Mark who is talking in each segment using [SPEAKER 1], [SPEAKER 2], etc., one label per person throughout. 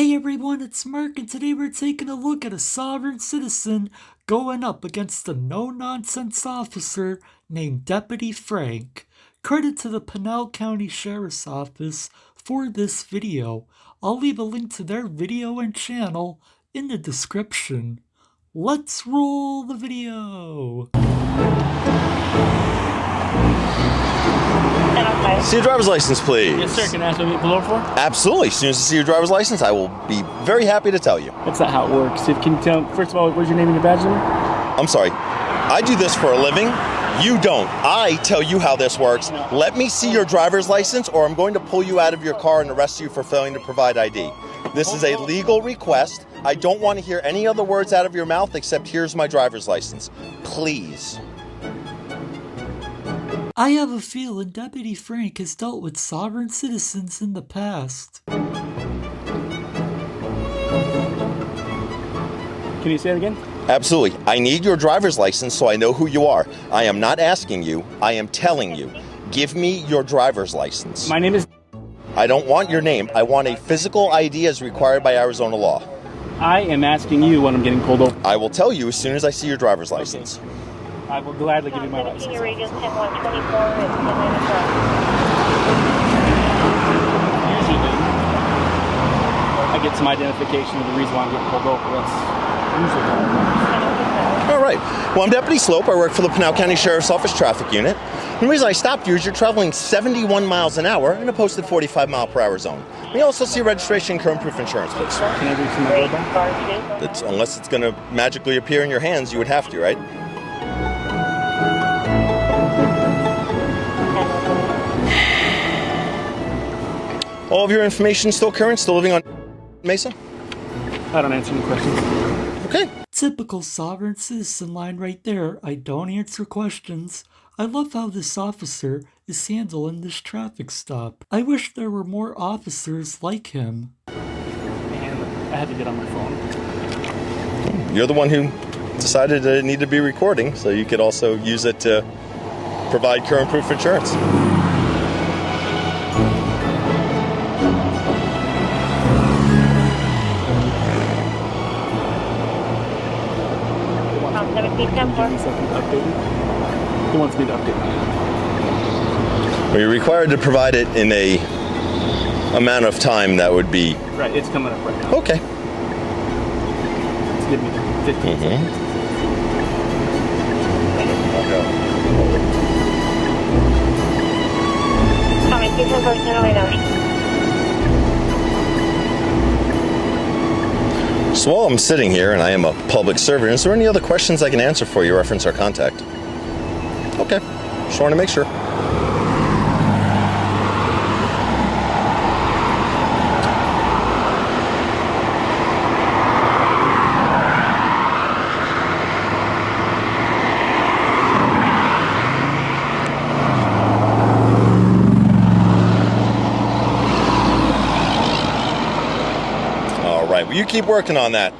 [SPEAKER 1] Hey everyone, it's Mark, and today we're taking a look at a sovereign citizen going up against a no-nonsense officer named Deputy Frank. Credit to the Pinal County Sheriff's Office for this video. I'll leave a link to their video and channel in the description. Let's roll the video!
[SPEAKER 2] See your driver's license, please.
[SPEAKER 3] Yes, sir. Can I ask what you pull over for?
[SPEAKER 2] Absolutely. As soon as I see your driver's license, I will be very happy to tell you.
[SPEAKER 3] That's not how it works. Can you tell, first of all, what's your name and your badge number?
[SPEAKER 2] I'm sorry. I do this for a living. You don't. I tell you how this works. No. Let me see your driver's license, or I'm going to pull you out of your car and arrest you for failing to provide ID. This is a legal request. I don't want to hear any other words out of your mouth except here's my driver's license. Please.
[SPEAKER 1] I have a feeling Deputy Frank has dealt with sovereign citizens in the past.
[SPEAKER 3] Can you say it again?
[SPEAKER 2] Absolutely. I need your driver's license so I know who you are. I am not asking you. I am telling you. Give me your driver's license.
[SPEAKER 3] My name is...
[SPEAKER 2] I don't want your name. I want a physical ID as required by Arizona law.
[SPEAKER 3] I am asking you when I'm getting pulled over.
[SPEAKER 2] I will tell you as soon as I see your driver's license.
[SPEAKER 3] Okay. I will gladly give you my license. Usually, I get some identification of the reason why I'm getting pulled over. That's usually how it works.
[SPEAKER 2] All right. Well, I'm Deputy Slope. I work for the Pinal County Sheriff's Office Traffic Unit. And the reason I stopped you is you're traveling 71 miles an hour in a posted 45-mile-per-hour zone. We also see registration and current proof insurance, please.
[SPEAKER 3] Can I reach my doorbell?
[SPEAKER 2] Unless it's going to magically appear in your hands, you would have to, right? All of your information still current, still living on Mesa?
[SPEAKER 3] I don't answer any questions.
[SPEAKER 2] Okay.
[SPEAKER 1] Typical sovereign citizen line right there. I don't answer questions. I love how this officer is handling this traffic stop. I wish there were more officers like him.
[SPEAKER 3] Man, I had to get on my phone.
[SPEAKER 2] You're the one who decided it needed to be recording, so you could also use it to provide current proof insurance.
[SPEAKER 3] He wants me to update.
[SPEAKER 2] Well, you're required to provide it in a amount of time that would be...
[SPEAKER 3] Right, it's coming up right now.
[SPEAKER 2] Okay.
[SPEAKER 3] It's giving me 15 seconds.
[SPEAKER 2] So while I'm sitting here, and I am a public servant, is there any other questions I can answer for you, reference our contact? Okay, just want to make sure. You keep working on that.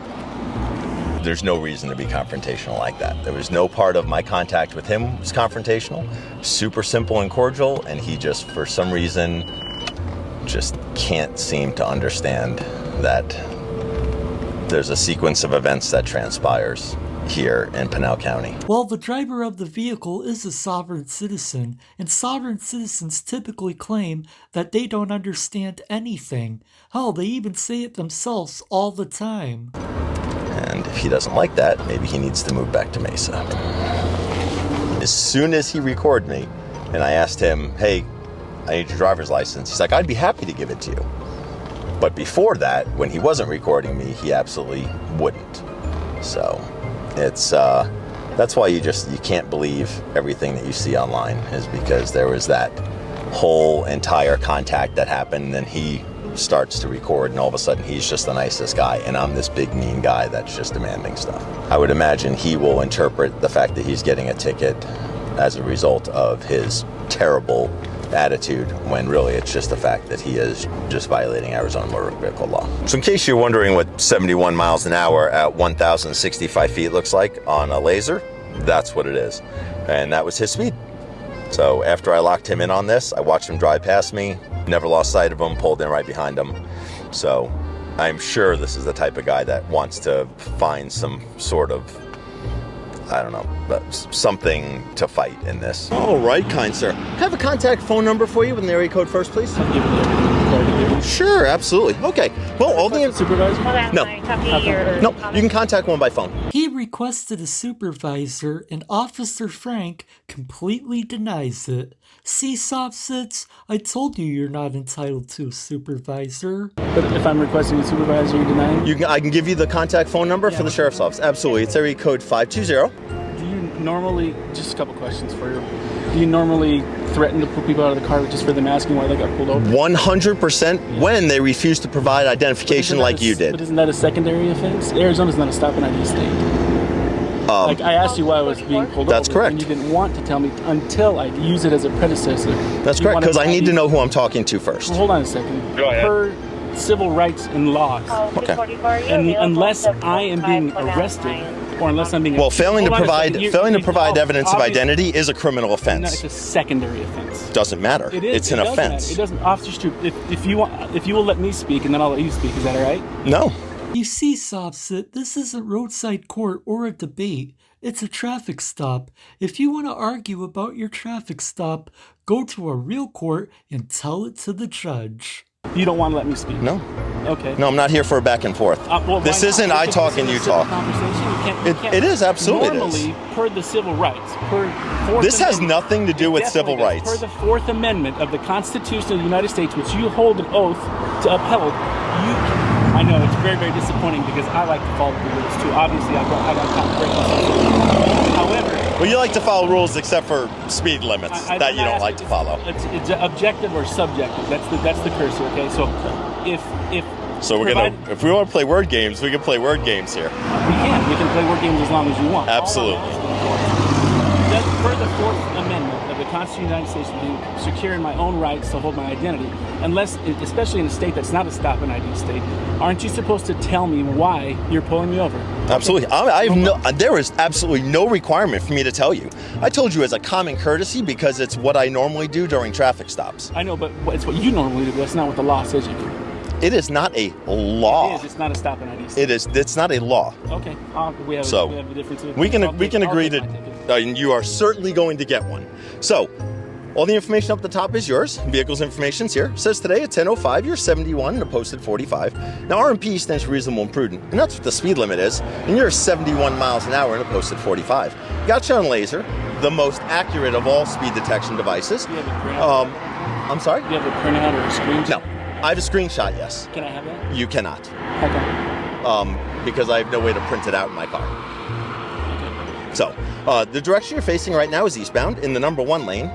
[SPEAKER 2] There's no reason to be confrontational like that. There was no part of my contact with him was confrontational. Super simple and cordial, and he just, for some reason, just can't seem to understand that there's a sequence of events that transpires here in Pinal County.
[SPEAKER 1] Well, the driver of the vehicle is a sovereign citizen, and sovereign citizens typically claim that they don't understand anything. Hell, they even say it themselves all the time.
[SPEAKER 2] And if he doesn't like that, maybe he needs to move back to Mesa. As soon as he recorded me, and I asked him, hey, I need your driver's license, he's like, I'd be happy to give it to you. But before that, when he wasn't recording me, he absolutely wouldn't. So it's that's why you can't believe everything that you see online, is because there was that whole entire contact that happened, and then he starts to record, and all of a sudden he's just the nicest guy, and I'm this big mean guy that's just demanding stuff. I would imagine he will interpret the fact that he's getting a ticket as a result of his terrible attitude, when really it's just the fact that he is just violating Arizona motor vehicle law. So in case you're wondering what 71 miles an hour at 1,065 feet looks like on a laser, that's what it is. And that was his speed. So after I locked him in on this, I watched him drive past me, never lost sight of him, pulled in right behind him. So I'm sure this is the type of guy that wants to find some sort of, I don't know, something to fight in this. All right, kind sir. Have a contact phone number for you with an area code first, please. Sure, absolutely. Okay. Well, all the
[SPEAKER 3] supervisor.
[SPEAKER 2] No. No, you can contact one by phone.
[SPEAKER 1] He requested a supervisor, and Officer Frank completely denies it. See, Soft-Sits, I told you you're not entitled to a supervisor.
[SPEAKER 3] But if I'm requesting a supervisor, you deny it?
[SPEAKER 2] I can give you the contact phone number for the sheriff's office. Absolutely. It's area code 520.
[SPEAKER 3] Do you normally, just a couple questions for you, do you normally threaten to put people out of the car just for them asking why they got pulled over?
[SPEAKER 2] 100% when they refuse to provide identification like you did.
[SPEAKER 3] But isn't that a secondary offense? Arizona's not a stop and ID state. Like, I asked you why I was being pulled over.
[SPEAKER 2] That's correct.
[SPEAKER 3] And you didn't want to tell me until I use it as a predecessor.
[SPEAKER 2] That's correct, because I need to know who I'm talking to first.
[SPEAKER 3] Well, hold on a second.
[SPEAKER 2] Go ahead.
[SPEAKER 3] Per civil rights and laws,
[SPEAKER 2] Okay.
[SPEAKER 3] and unless I am being arrested, or unless I'm being...
[SPEAKER 2] Well, failing to provide evidence of identity is a criminal
[SPEAKER 3] No,
[SPEAKER 2] offense.
[SPEAKER 3] it's a secondary offense.
[SPEAKER 2] Doesn't matter.
[SPEAKER 3] It is.
[SPEAKER 2] It's an offense.
[SPEAKER 3] It doesn't. Officer Stroop, if you will let me speak, and then I'll let you speak. Is that all right?
[SPEAKER 2] No.
[SPEAKER 1] You see, Soft-Sit, this isn't roadside court or a debate. It's a traffic stop. If you want to argue about your traffic stop, go to a real court and tell it to the judge.
[SPEAKER 3] You don't want to let me speak?
[SPEAKER 2] No.
[SPEAKER 3] Okay.
[SPEAKER 2] No, I'm not here for a back and forth. This isn't I talk and you talk. It is, absolutely it is.
[SPEAKER 3] Normally, per the civil rights,
[SPEAKER 2] this has nothing to do with civil rights.
[SPEAKER 3] Per the Fourth Amendment of the Constitution of the United States, which you hold an oath to uphold, I know it's very, very disappointing because I like to follow the rules too. Obviously, I got time to break myself. However,
[SPEAKER 2] well, you like to follow rules except for speed limits that you don't like to follow.
[SPEAKER 3] It's objective or subjective. That's the cursor. Okay, so
[SPEAKER 2] if we want to play word games, we can play word games here.
[SPEAKER 3] We can play word games as long as you want.
[SPEAKER 2] Absolutely.
[SPEAKER 3] Per the Fourth Amendment of the Constitution of the United States, to secure in my own rights to hold my identity, unless, especially in a state that's not a stop and ID state, aren't you supposed to tell me why you're pulling me over?
[SPEAKER 2] Absolutely. There is absolutely no requirement for me to tell you. I told you as a common courtesy because it's what I normally do during traffic stops.
[SPEAKER 3] I know, but it's what you normally do. That's not what the law says you do.
[SPEAKER 2] It is not a law.
[SPEAKER 3] It is. It's not a stop and ID state.
[SPEAKER 2] It's not a law.
[SPEAKER 3] Okay. We have a difference.
[SPEAKER 2] We can agree to. You are certainly going to get one. So, all the information up the top is yours. Vehicle's information's here. It says today at 10:05, you're 71 and a posted 45. Now, RMP stands for reasonable and prudent, and that's what the speed limit is. And you're 71 miles an hour and a posted 45. Got you on laser, the most accurate of all speed detection devices.
[SPEAKER 3] Do you have a printout?
[SPEAKER 2] I'm sorry?
[SPEAKER 3] Do you have a printout or a screenshot?
[SPEAKER 2] No. I have a screenshot, yes.
[SPEAKER 3] Can I have that?
[SPEAKER 2] You cannot.
[SPEAKER 3] How come?
[SPEAKER 2] Because I have no way to print it out in my car.
[SPEAKER 3] Okay.
[SPEAKER 2] So, the direction you're facing right now is eastbound in the number 1 lane.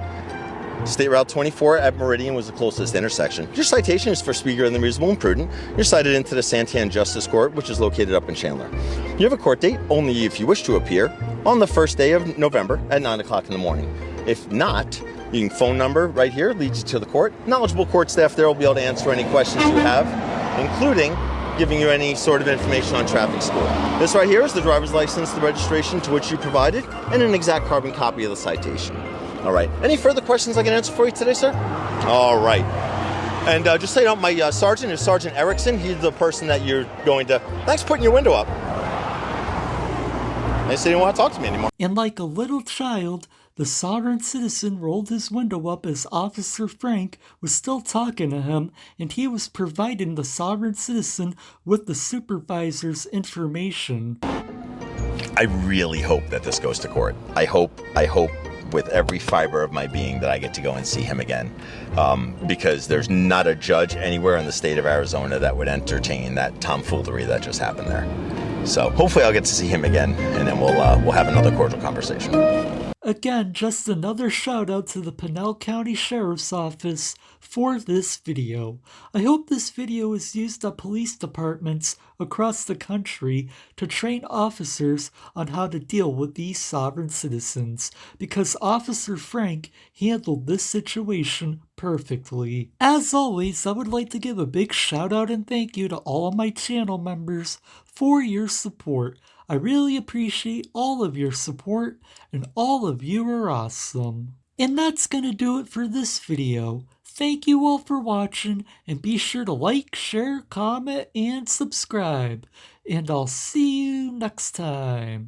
[SPEAKER 2] State Route 24 at Meridian was the closest intersection. Your citation is for speed greater than reasonable and prudent. You're cited into the Santan Justice Court, which is located up in Chandler. You have a court date only if you wish to appear on the first day of November at 9 o'clock in the morning. If not, your phone number right here leads you to the court. Knowledgeable court staff there will be able to answer any questions you have, including giving you any sort of information on traffic school. This right here is the driver's license, the registration to which you provided, and an exact carbon copy of the citation. All right. Any further questions I can answer for you today, sir? All right. And just so you know, my sergeant is Sergeant Erickson. He's the person that you're going to... Thanks for putting your window up. They said he didn't want to talk to me anymore.
[SPEAKER 1] And like a little child, the sovereign citizen rolled his window up as Officer Frank was still talking to him, and he was providing the sovereign citizen with the supervisor's information.
[SPEAKER 2] I really hope that this goes to court. I hope with every fiber of my being that I get to go and see him again. Because there's not a judge anywhere in the state of Arizona that would entertain that tomfoolery that just happened there. So hopefully I'll get to see him again, and then we'll have another cordial conversation.
[SPEAKER 1] Again, just another shout out to the Pinal County Sheriff's Office for this video. I hope this video is used at police departments across the country to train officers on how to deal with these sovereign citizens, because Officer Frank handled this situation perfectly. As always, I would like to give a big shout out and thank you to all of my channel members for your support. I really appreciate all of your support, and all of you are awesome. And that's gonna do it for this video. Thank you all for watching, and be sure to like, share, comment, and subscribe. And I'll see you next time.